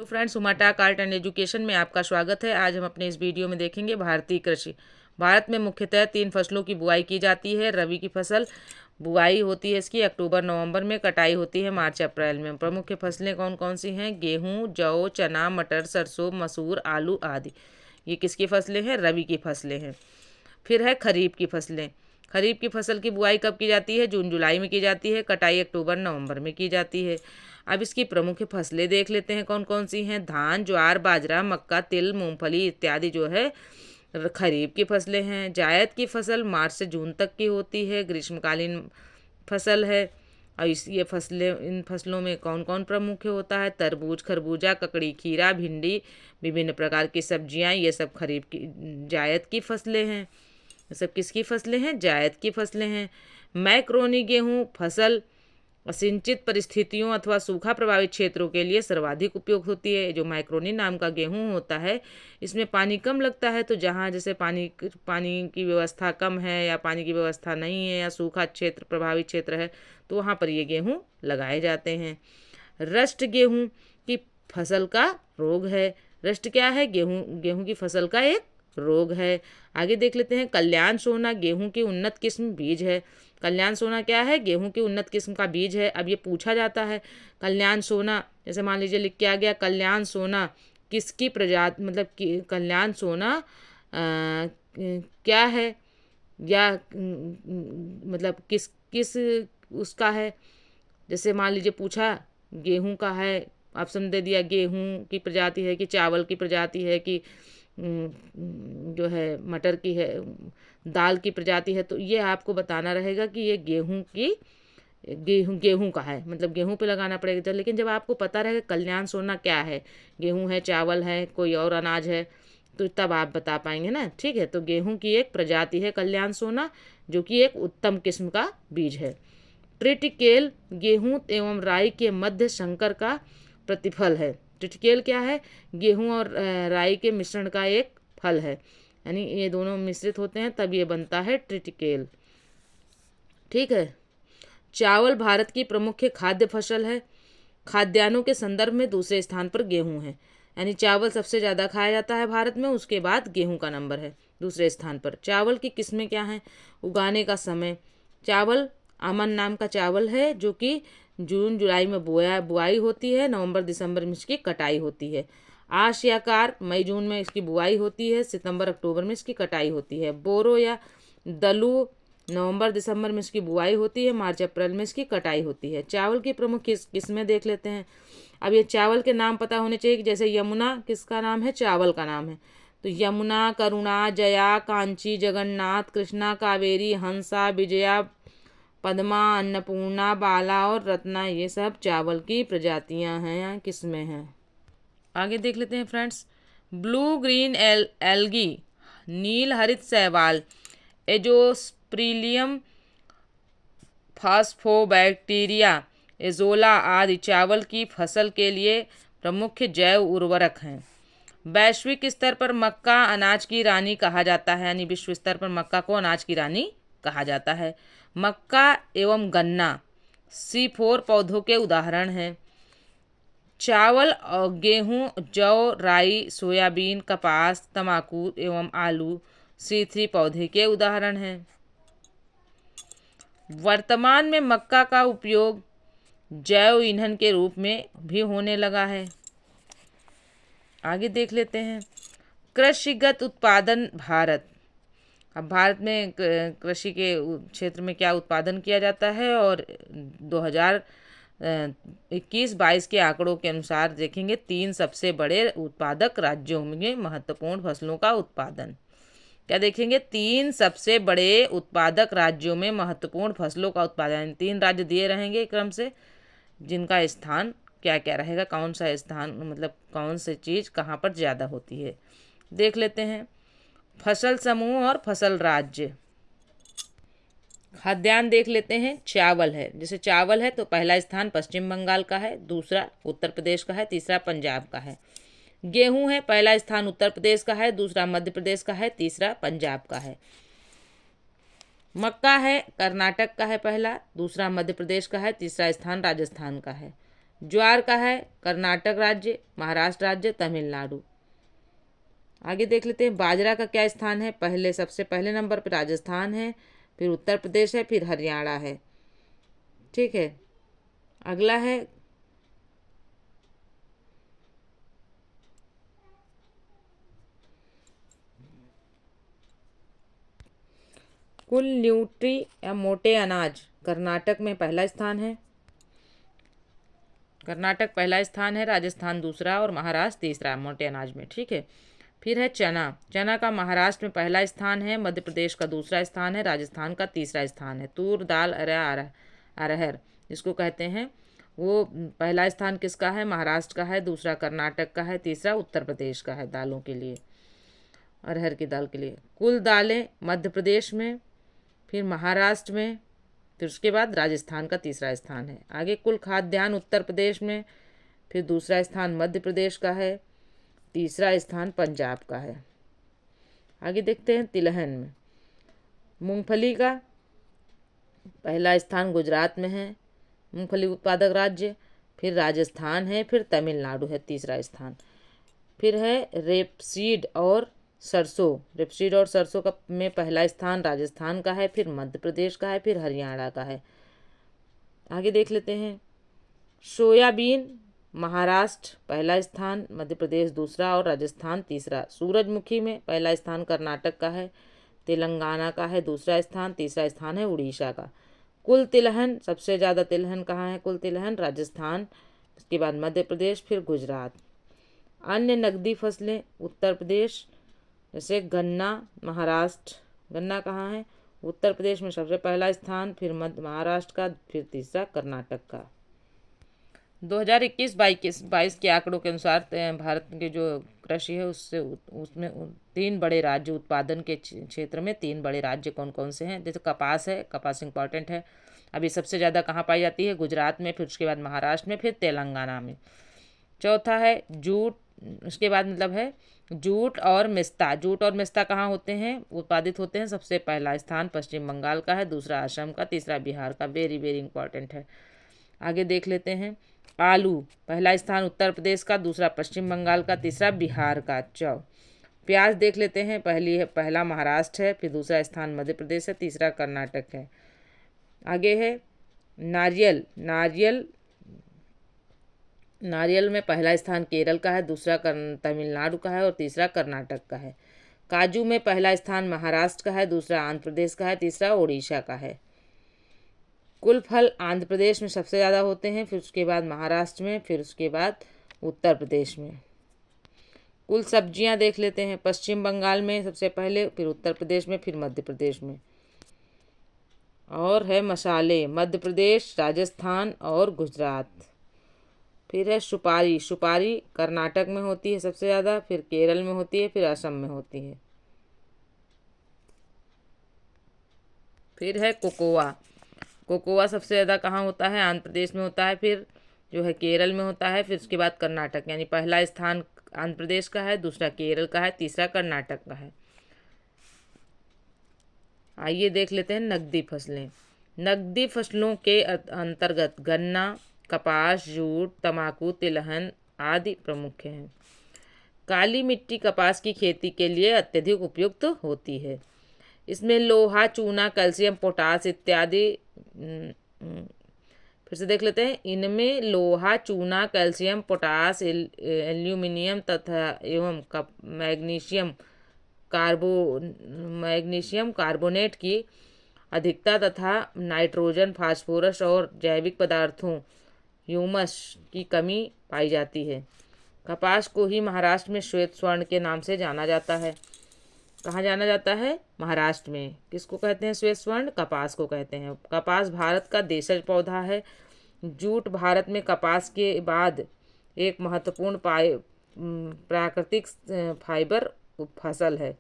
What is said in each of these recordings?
तो friends, उमाटाक art and education में आपका स्वागत है। आज हम अपने इस वीडियो में देखेंगे भारतीय कृषि। भारत में मुख्यतः 3 फसलों की बुआई की जाती है। रबी की फसल बुआई होती है इसकी अक्टूबर नवंबर में, कटाई होती है मार्च अप्रैल में। प्रमुख फसलें कौन कौन सी हैं? गेहूँ, जौ, चना, मटर, सरसों, मसूर, आलू आदि। ये किसकी फसलें हैं? रबी की फसलें हैं। फिर है खरीफ की फसलें। खरीफ की फसल की बुआई कब की जाती है? जून जुलाई में की जाती है। कटाई अक्टूबर नवंबर में की जाती है। अब इसकी प्रमुख फसलें देख लेते हैं कौन कौन सी हैं। धान, ज्वार, बाजरा, मक्का, तिल, मूंगफली इत्यादि जो है खरीफ की फसलें हैं। जायद की फसल मार्च से जून तक की होती है, ग्रीष्मकालीन फसल है। और ये फसलें, इन फसलों में कौन कौन प्रमुख होता है? तरबूज, खरबूजा, ककड़ी, खीरा, भिंडी, विभिन्न प्रकार की सब्जियां, ये सब खरीफ की जायद की फसलें हैं। ये सब किसकी फसलें हैं? जायद की फसलें हैं। मैक्रोनी गेहूँ फसल असिंचित परिस्थितियों अथवा सूखा प्रभावित क्षेत्रों के लिए सर्वाधिक उपयोग होती है। जो माइक्रोनी नाम का गेहूं होता है, इसमें पानी कम लगता है। तो जहाँ जैसे पानी की व्यवस्था कम है या पानी की व्यवस्था नहीं है या सूखा क्षेत्र प्रभावित क्षेत्र है, तो वहाँ पर ये गेहूं लगाए जाते हैं। रस्ट गेहूं की फसल का रोग है। रस्ट क्या है? गेहूं की फसल का एक रोग है। आगे देख लेते हैं। कल्याण सोना गेहूं की उन्नत किस्म बीज है। कल्याण सोना क्या है? गेहूं की उन्नत किस्म का बीज है। अब ये पूछा जाता है कल्याण सोना, जैसे मान लीजिए लिख के आ गया कल्याण सोना किसकी प्रजाति, मतलब कल्याण सोना क्या है, या मतलब किस किस उसका है। जैसे मान लीजिए पूछा गेहूं का है, ऑप्शन दे दिया गेहूं की प्रजाति है कि चावल की प्रजाति है कि जो है मटर की है, दाल की प्रजाति है, तो ये आपको बताना रहेगा कि ये गेहूं का है, मतलब गेहूं पे लगाना पड़ेगा। तो लेकिन जब आपको पता रहेगा कल्याण सोना क्या है, गेहूं है, चावल है, कोई और अनाज है, तो तब आप बता पाएंगे ना। ठीक है, तो गेहूं की एक प्रजाति है कल्याण सोना, जो कि एक उत्तम किस्म का बीज है। ट्रिटिकेल गेहूं एवं राई के मध्य संकर का प्रतिफल है। ट्रिटिकेल क्या है? गेहूं और राई के मिश्रण का एक फल है, यानी ये दोनों मिश्रित होते हैं तब ये बनता है ट्रिटिकेल। ठीक है। चावल भारत की प्रमुख खाद्य फसल है। खाद्यान्नों के संदर्भ में दूसरे स्थान पर गेहूं है, यानी चावल सबसे ज़्यादा खाया जाता है भारत में, उसके बाद गेहूं का नंबर है दूसरे स्थान पर। चावल की किस्में क्या हैं? उगाने का समय, चावल आमन नाम का चावल है जो कि जून जुलाई में बुआई होती है, नवंबर दिसंबर में इसकी कटाई होती है। आशियाकार मई जून में इसकी बुआई होती है, सितंबर अक्टूबर में इसकी कटाई होती है। बोरो या दलू नवंबर दिसंबर में इसकी बुआई होती है, मार्च अप्रैल में इसकी कटाई होती है। चावल की प्रमुख किस्में देख लेते हैं। अब ये चावल के नाम पता होने चाहिए कि जैसे यमुना किसका नाम है? चावल का नाम है। तो यमुना, करुणा, जया, कांची, जगन्नाथ, कृष्णा, कावेरी, हंसा, विजया, पद्मा, अन्नपूर्णा, बाला और रत्ना, ये सब चावल की प्रजातियां हैं या किस्में हैं। आगे देख लेते हैं फ्रेंड्स। ब्लू ग्रीन एल्गी, नील हरित शैवाल, एजोस्प्रिलियम, फास्फोबैक्टीरिया, एजोला आदि चावल की फसल के लिए प्रमुख जैव उर्वरक हैं। वैश्विक स्तर पर मक्का अनाज की रानी कहा जाता है, यानी विश्व स्तर पर मक्का को अनाज की रानी कहा जाता है। मक्का एवं गन्ना C4 पौधों के उदाहरण हैं। चावल और गेहूं, जौ, राई, सोयाबीन, कपास, तंबाकू एवं आलू C3 पौधे के उदाहरण हैं। वर्तमान में मक्का का उपयोग जैव ईंधन के रूप में भी होने लगा है। आगे देख लेते हैं। कृषिगत उत्पादन भारत। अब भारत में कृषि के क्षेत्र में क्या उत्पादन किया जाता है, और 2021-22 के आंकड़ों के अनुसार देखेंगे 3 सबसे बड़े उत्पादक राज्यों में महत्वपूर्ण फसलों का उत्पादन। क्या देखेंगे? 3 सबसे बड़े उत्पादक राज्यों में महत्वपूर्ण फसलों का उत्पादन। 3 राज्य दिए रहेंगे क्रम से, जिनका स्थान क्या क्या रहेगा, कौन सा स्थान, मतलब कौन सी चीज़ कहाँ पर ज़्यादा होती है, देख लेते हैं। फसल समूह और फसल राज्य। खाद्यान्न देख लेते हैं। चावल है, जैसे चावल है तो पहला स्थान पश्चिम बंगाल का है, दूसरा उत्तर प्रदेश का है, तीसरा पंजाब का है। गेहूं है, पहला स्थान उत्तर प्रदेश का है, दूसरा मध्य प्रदेश का है, तीसरा पंजाब का है। मक्का है, कर्नाटक का है पहला, दूसरा मध्य प्रदेश का है, तीसरा स्थान राजस्थान का है। ज्वार का है कर्नाटक राज्य, महाराष्ट्र राज्य, तमिलनाडु। आगे देख लेते हैं बाजरा का क्या स्थान है। पहले सबसे पहले नंबर पर राजस्थान है, फिर उत्तर प्रदेश है, फिर हरियाणा है। ठीक है, अगला है कुल न्यूट्री या मोटे अनाज। कर्नाटक में पहला स्थान है, कर्नाटक पहला स्थान है, राजस्थान दूसरा और महाराष्ट्र तीसरा मोटे अनाज में। ठीक है, फिर है चना। चना का महाराष्ट्र में पहला स्थान है, मध्य प्रदेश का दूसरा स्थान है, राजस्थान का तीसरा स्थान है। तूर दाल अरहर जिसको कहते हैं, वो पहला स्थान किसका है, महाराष्ट्र का है, दूसरा कर्नाटक का है, तीसरा उत्तर प्रदेश का है दालों के लिए, अरहर की दाल के लिए। कुल दालें मध्य प्रदेश में, फिर महाराष्ट्र में, फिर उसके बाद राजस्थान का तीसरा स्थान है। आगे कुल खाद्यान्न उत्तर प्रदेश में, फिर दूसरा स्थान मध्य प्रदेश का है, तीसरा स्थान पंजाब का है। आगे देखते हैं तिलहन में। मूंगफली का पहला स्थान गुजरात में है, मूंगफली उत्पादक राज्य, फिर राजस्थान है, फिर तमिलनाडु है तीसरा स्थान। फिर है रेपसीड और सरसों का में पहला स्थान राजस्थान का है, फिर मध्य प्रदेश का है, फिर हरियाणा का है। आगे देख लेते हैं सोयाबीन। महाराष्ट्र पहला स्थान, मध्य प्रदेश दूसरा और राजस्थान तीसरा। सूरजमुखी में पहला स्थान कर्नाटक का है, तेलंगाना का है दूसरा स्थान, तीसरा स्थान है उड़ीसा का। कुल तिलहन, सबसे ज़्यादा तिलहन कहाँ है, कुल तिलहन राजस्थान, उसके बाद मध्य प्रदेश, फिर गुजरात। अन्य नकदी फसलें उत्तर प्रदेश, जैसे गन्ना, महाराष्ट्र। गन्ना कहाँ है, उत्तर प्रदेश में सबसे पहला स्थान, फिर मध्य महाराष्ट्र का, फिर तीसरा कर्नाटक का। 2021-22 के आंकड़ों के अनुसार भारत के जो कृषि है उसमें 3 बड़े राज्य, उत्पादन के क्षेत्र में 3 बड़े राज्य कौन कौन से हैं। जैसे कपास है, कपास इंपॉर्टेंट है। अभी सबसे ज़्यादा कहाँ पाई जाती है, गुजरात में, फिर उसके बाद महाराष्ट्र में, फिर तेलंगाना में। चौथा है जूट, उसके बाद मतलब है जूट और मेस्ता। जूट और मेस्ता कहाँ होते हैं, उत्पादित होते हैं। सबसे पहला स्थान पश्चिम बंगाल का है, दूसरा असम का, तीसरा बिहार का। वेरी वेरी इंपॉर्टेंट है। आगे देख लेते हैं आलू। पहला स्थान उत्तर प्रदेश का, दूसरा पश्चिम बंगाल का, तीसरा बिहार का। प्याज देख लेते हैं। पहला महाराष्ट्र है, फिर दूसरा स्थान मध्य प्रदेश है, तीसरा कर्नाटक है। आगे है नारियल में पहला स्थान केरल का है, दूसरा तमिलनाडु का है और तीसरा कर्नाटक का है। काजू में पहला स्थान महाराष्ट्र का है, दूसरा आंध्र प्रदेश का है, तीसरा उड़ीसा का है। कुल फल आंध्र प्रदेश में सबसे ज़्यादा होते हैं, फिर उसके बाद महाराष्ट्र में, फिर उसके बाद उत्तर प्रदेश में। कुल सब्जियां देख लेते हैं। पश्चिम बंगाल में सबसे पहले, फिर उत्तर प्रदेश में, फिर मध्य प्रदेश में। और है मसाले, मध्य प्रदेश, राजस्थान और गुजरात। फिर है सुपारी कर्नाटक में होती है सबसे ज़्यादा, फिर केरल में होती है, फिर असम में होती है। फिर है कोकोआ सबसे ज़्यादा कहाँ होता है, आंध्र प्रदेश में होता है, फिर जो है केरल में होता है, फिर उसके बाद कर्नाटक। यानी पहला स्थान आंध्र प्रदेश का है, दूसरा केरल का है, तीसरा कर्नाटक का है। आइए देख लेते हैं नकदी फसलें। नकदी फसलों के अंतर्गत गन्ना, कपास, जूट, तंबाकू, तिलहन आदि प्रमुख हैं। काली मिट्टी कपास की खेती के लिए अत्यधिक उपयुक्त होती है। इसमें लोहा, चूना, कैल्शियम, पोटास इत्यादि फिर से देख लेते हैं। इनमें लोहा, चूना, कैल्शियम, पोटास, एल्यूमिनियम तथा एवं मैग्नीशियम कार्बोनेट की अधिकता तथा नाइट्रोजन, फास्फोरस और जैविक पदार्थों ह्यूमस की कमी पाई जाती है। कपास को ही महाराष्ट्र में श्वेत स्वर्ण के नाम से जाना जाता है। कहाँ जाना जाता है, महाराष्ट्र में। किसको कहते हैं श्वेत स्वर्ण, कपास को कहते हैं। कपास भारत का देशज पौधा है। जूट भारत में कपास के बाद एक महत्वपूर्ण प्राकृतिक फाइबर फसल है।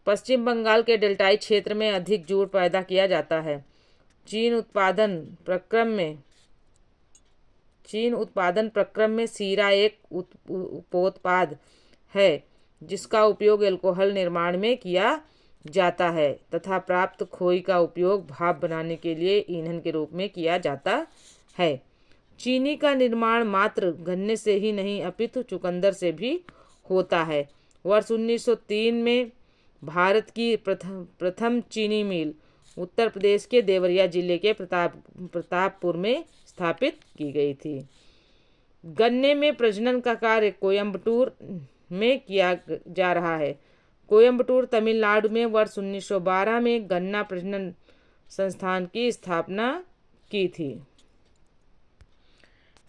पश्चिम बंगाल के डेल्टाई क्षेत्र में अधिक जूट पैदा किया जाता है। चीन उत्पादन प्रक्रम में सीरा एक उपोत्पाद है जिसका उपयोग अल्कोहल निर्माण में किया जाता है तथा प्राप्त खोई का उपयोग भाप बनाने के लिए ईंधन के रूप में किया जाता है। चीनी का निर्माण मात्र गन्ने से ही नहीं अपितु चुकंदर से भी होता है। वर्ष 1903 में भारत की प्रथम चीनी मिल उत्तर प्रदेश के देवरिया जिले के प्रतापपुर में स्थापित की गई थी। गन्ने में प्रजनन का कार्य कोयम्बटूर में किया जा रहा है। कोयम्बटूर तमिलनाडु में वर्ष 1912 में गन्ना प्रजनन संस्थान की स्थापना की थी।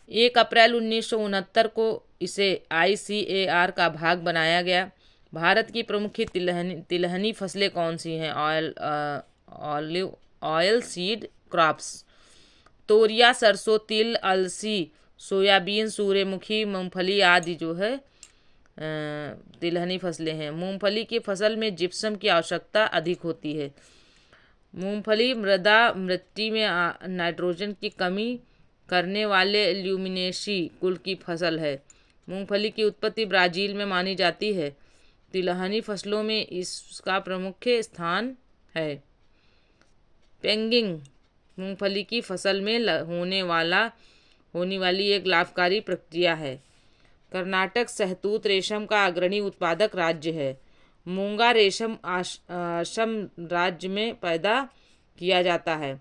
1 अप्रैल 1969 को इसे ICAR का भाग बनाया गया। भारत की प्रमुख तिलहनी फसलें कौन सी हैं? ऑयल सीड क्रॉप्स, तोरिया, सरसों, तिल, अलसी, सोयाबीन, सूर्यमुखी, मूंगफली आदि जो है तिलहनी फसलें हैं। मूंगफली की फसल में जिप्सम की आवश्यकता अधिक होती है। मूंगफली मिट्टी में नाइट्रोजन की कमी करने वाले ल्यूमिनेसी कुल की फसल है। मूंगफली की उत्पत्ति ब्राज़ील में मानी जाती है। तिलहनी फसलों में इसका प्रमुख स्थान है। पैकिंग मूंगफली की फसल में होने वाली एक लाभकारी प्रक्रिया है। कर्नाटक शहतूत रेशम का अग्रणी उत्पादक राज्य है। मूंगा रेशम असम राज्य में पैदा किया जाता है।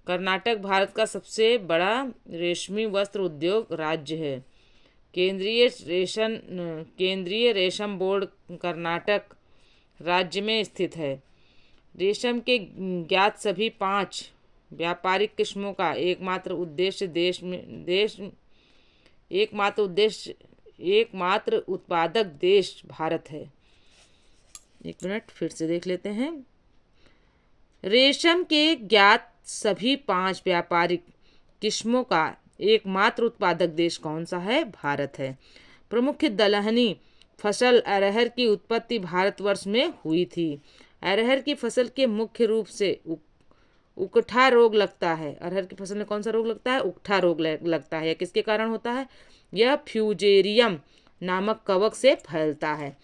कर्नाटक भारत का सबसे बड़ा रेशमी वस्त्र उद्योग राज्य है। केंद्रीय रेशम बोर्ड कर्नाटक राज्य में स्थित है। रेशम के ज्ञात सभी 5 व्यापारिक किस्मों का एकमात्र उत्पादक देश भारत है। एक मिनट फिर से देख लेते हैं। रेशम के ज्ञात सभी 5 व्यापारिक किस्मों का एकमात्र उत्पादक देश कौन सा है? भारत है। प्रमुख दलहनी फसल अरहर की उत्पत्ति भारतवर्ष में हुई थी। अरहर की फसल के मुख्य रूप से उकठा रोग लगता है। अरहर की फसल में कौन सा रोग लगता है? उकठा रोग लगता है। किसके कारण होता है? यह फ्यूजेरियम नामक कवक से फैलता है।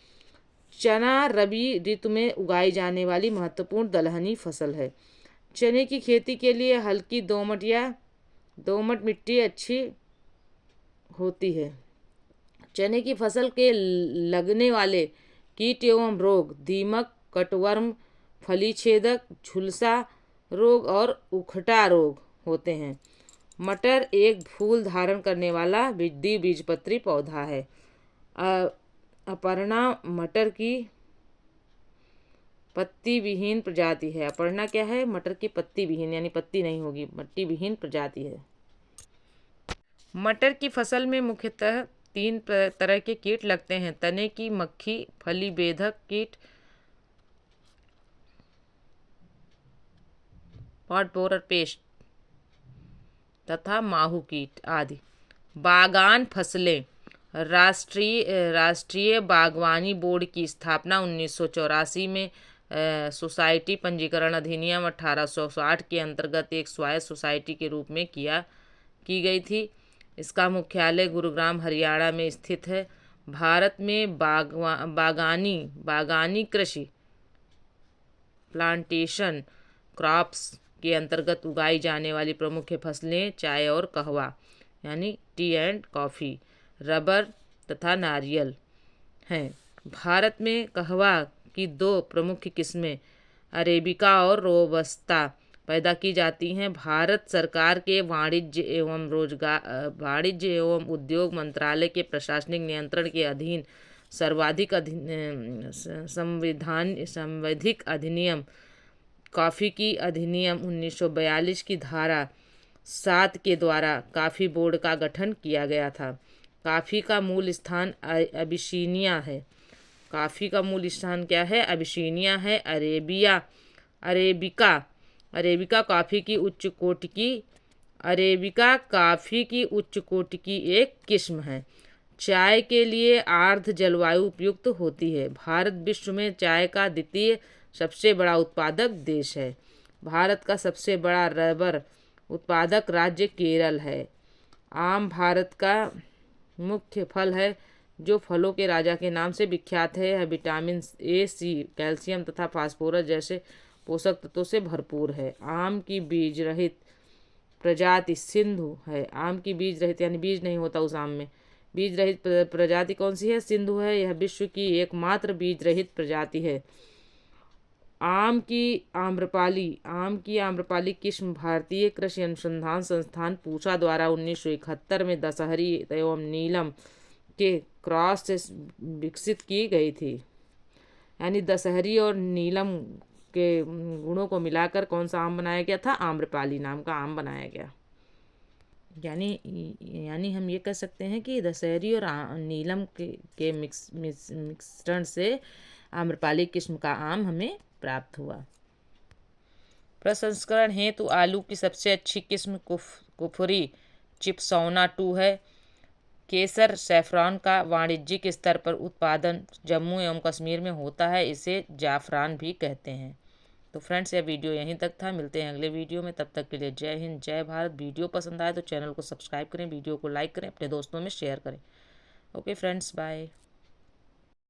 चना रबी ऋतु में उगाई जाने वाली महत्वपूर्ण दलहनी फसल है। चने की खेती के लिए हल्की दोमट मिट्टी अच्छी होती है। चने की फसल के लगने वाले कीट एवं रोग दीमक, कटवर्म, फली छेदक, झुलसा रोग और उखटा रोग होते हैं। मटर एक फूल धारण करने वाला द्विबीजपत्री पौधा है। अपर्णा मटर की पत्ती विहीन प्रजाति है। अपर्णा क्या है? मटर की पत्ती विहीन, यानी पत्ती नहीं होगी, पत्ती विहीन प्रजाति है। मटर की फसल में मुख्यतः 3 तरह के कीट लगते हैं: तने की मक्खी, फली बेधक कीट, पॉट बोरर पेस्ट तथा माहू कीट आदि। बागान फसलें। राष्ट्रीय बागवानी बोर्ड की स्थापना 1984 में सोसाइटी पंजीकरण अधिनियम 1860 के अंतर्गत एक स्वायत्त सोसाइटी के रूप में की गई थी। इसका मुख्यालय गुरुग्राम हरियाणा में स्थित है। भारत में बागानी कृषि प्लांटेशन क्रॉप्स के अंतर्गत उगाई जाने वाली प्रमुख फसलें चाय और कहवा यानी टी एंड कॉफ़ी, रबर तथा नारियल हैं। भारत में कहवा की 2 प्रमुख किस्में अरेबिका और रोबस्ता पैदा की जाती हैं। भारत सरकार के वाणिज्य एवं उद्योग मंत्रालय के प्रशासनिक नियंत्रण के अधीन सर्वाधिक संवैधिक अधिनियम कॉफ़ी की अधिनियम 1942 की धारा 7 के द्वारा कॉफ़ी बोर्ड का गठन किया गया था। कॉफ़ी का मूल स्थान अबिसीनिया है। कॉफ़ी का मूल स्थान क्या है? अबिसीनिया है। अरेबिका कॉफ़ी की उच्च कोटि की एक किस्म है। चाय के लिए आर्द्र जलवायु उपयुक्त होती है। भारत विश्व में चाय का द्वितीय सबसे बड़ा उत्पादक देश है। भारत का सबसे बड़ा रबर उत्पादक राज्य केरल है। आम भारत का मुख्य फल है जो फलों के राजा के नाम से विख्यात है। यह विटामिन ए, सी, कैल्शियम तथा फास्फोरस जैसे पोषक तत्वों से भरपूर है। आम की बीज रहित प्रजाति सिंधु है। आम की बीज रहित यानी बीज नहीं होता उस आम में, बीज रहित प्रजाति कौन सी है? सिंधु है। यह विश्व की एकमात्र बीज रहित प्रजाति है। आम की आम्रपाली किस्म भारतीय कृषि अनुसंधान संस्थान पूसा द्वारा 1971 में दशहरी एवं नीलम के क्रॉस से विकसित की गई थी। यानी दशहरी और नीलम के गुणों को मिलाकर कौन सा आम बनाया गया था? आम्रपाली नाम का आम बनाया गया। यानी हम ये कह सकते हैं कि दशहरी और नीलम के मिश्रण से आम्रपाली किस्म का आम हमें प्राप्त हुआ। प्रसंस्करण हेतु आलू की सबसे अच्छी किस्म कुफरी चिप्सौना 2 है। केसर सैफरॉन का वाणिज्यिक स्तर पर उत्पादन जम्मू एवं कश्मीर में होता है। इसे जाफरान भी कहते हैं। तो फ्रेंड्स, यह वीडियो यहीं तक था। मिलते हैं अगले वीडियो में। तब तक के लिए जय हिंद, जय भारत। वीडियो पसंद आए तो चैनल को सब्सक्राइब करें, वीडियो को लाइक करें, अपने दोस्तों में शेयर करें। Okay friends, bye.